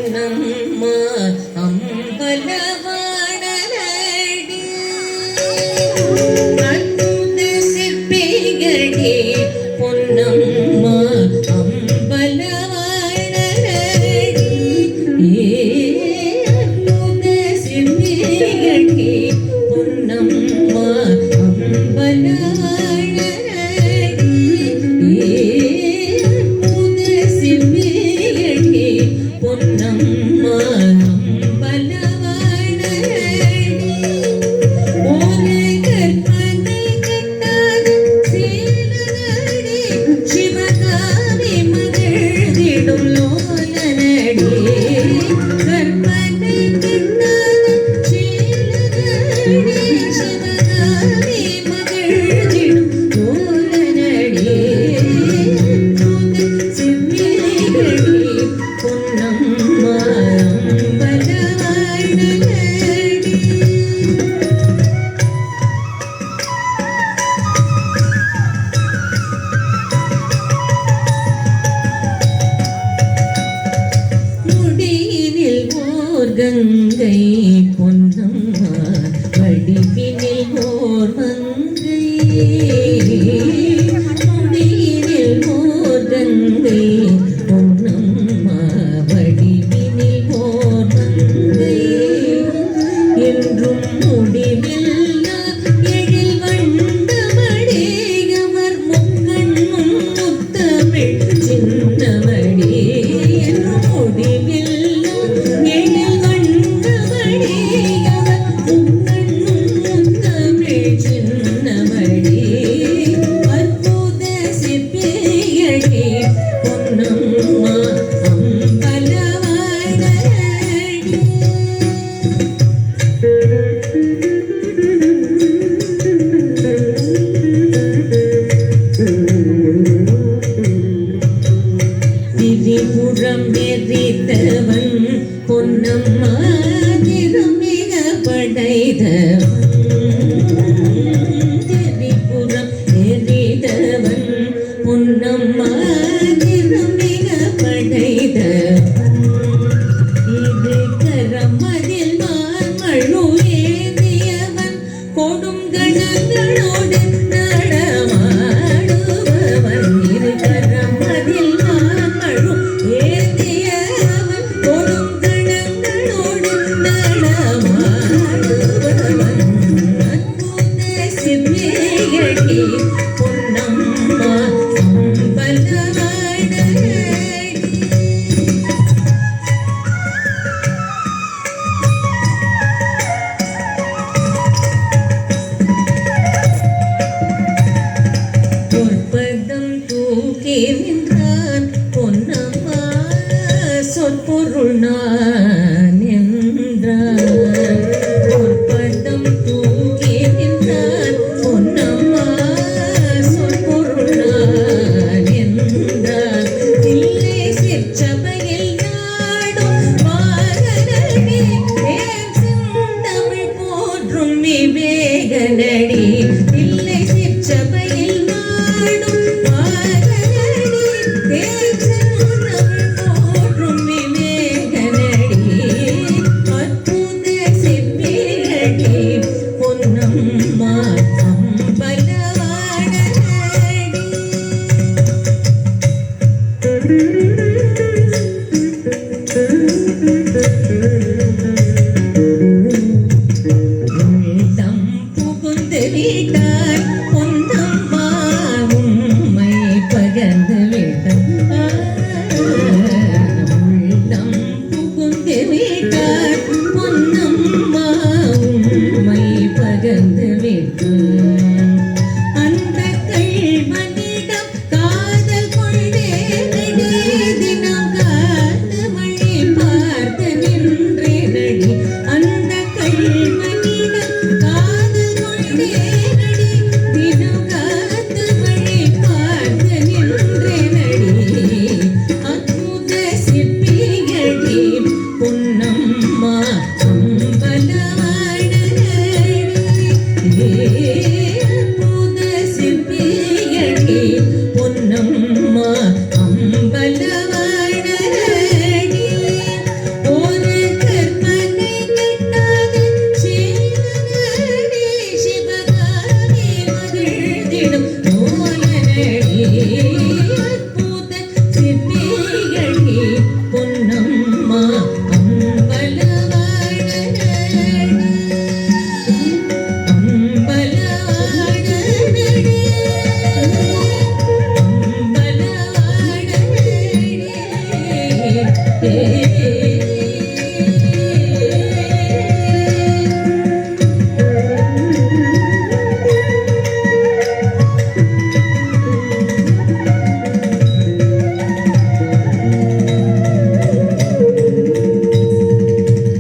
பொன்னம்மா அம்பலவாணரடி அற்புத சிற்பிகளே பொன்னம்மா அம்பலவாணரடி அற்புத சிற்பிகளே பொன்னம்மா அம்பலவாணரடி பொன்னம்மா அம்பலவாணரடி ஓலை கற்பனை கட்டாத சீலனடி சிவகாமி மகிழ்ந்திடும் லோலனடி கற்பனை கட்டாத சீலனடி சிவகாமி மகிழ்ந்திடும் லோலனடி பொன்னம்மா அம்பலவாணரடி முடியினில் ஓர் கங்கை பொன்னம்மா வடிவினில் ஓர் மங்கை முடியினில் ஓர் கங்கை பொன்னம்மா வடிவினில் ஓர் மங்கை என்றும் முடிவில்லா எழில் வண்டமடியவர் முக்கண்ணும் முத்தமிழ் சின்னமடி என்றும் முடிவில்லா எழில் வண்டமடியவர் முக்கண்ணும் முத்தமிழ் சின்னமடி அற்புத சிற்பிகளே பொன்னம்மா அம்பலவாணரடி திரிபுரம் எரித்தவன் பொன்னம்மா திருமிக படைத்தவன் திரிபுரம் எரித்தவன் பொன்னம்மா திருமிக படைத்தவன் இது கரமதில் மார்மழு ஏந்தியவன் கொடும் கணங்களோடு நடமாடுபவன் இரு கரமதில் மார்மழு ஏந்தியவன் கொடும் கணங்களோடு நடமாடுபவன் அற்புத சிற்பிகளே பொன்னம்மா அம்பலவாணரடி பொற்பதம் தூக்கி நின்றான் பொன்னம்மா சொற்பொருள் நான் என்றான் பொற்பதம் தூக்கி நின்றான் பொன்னம்மா சொற்பொருள் நான் என்றான் இல்லை சிற்சபையில் நாடும் வாகனடி ஏன் செந்தமிழ் போற்றும் விவேகனடி இல்லை சிற்சபையில் நாடும் வாகனடி ஏன் செந்தமிழ் போற்றும் விவேகனடி அற்புத சிற்பிகளே பொன்னம்மா அம்பலவாணரடி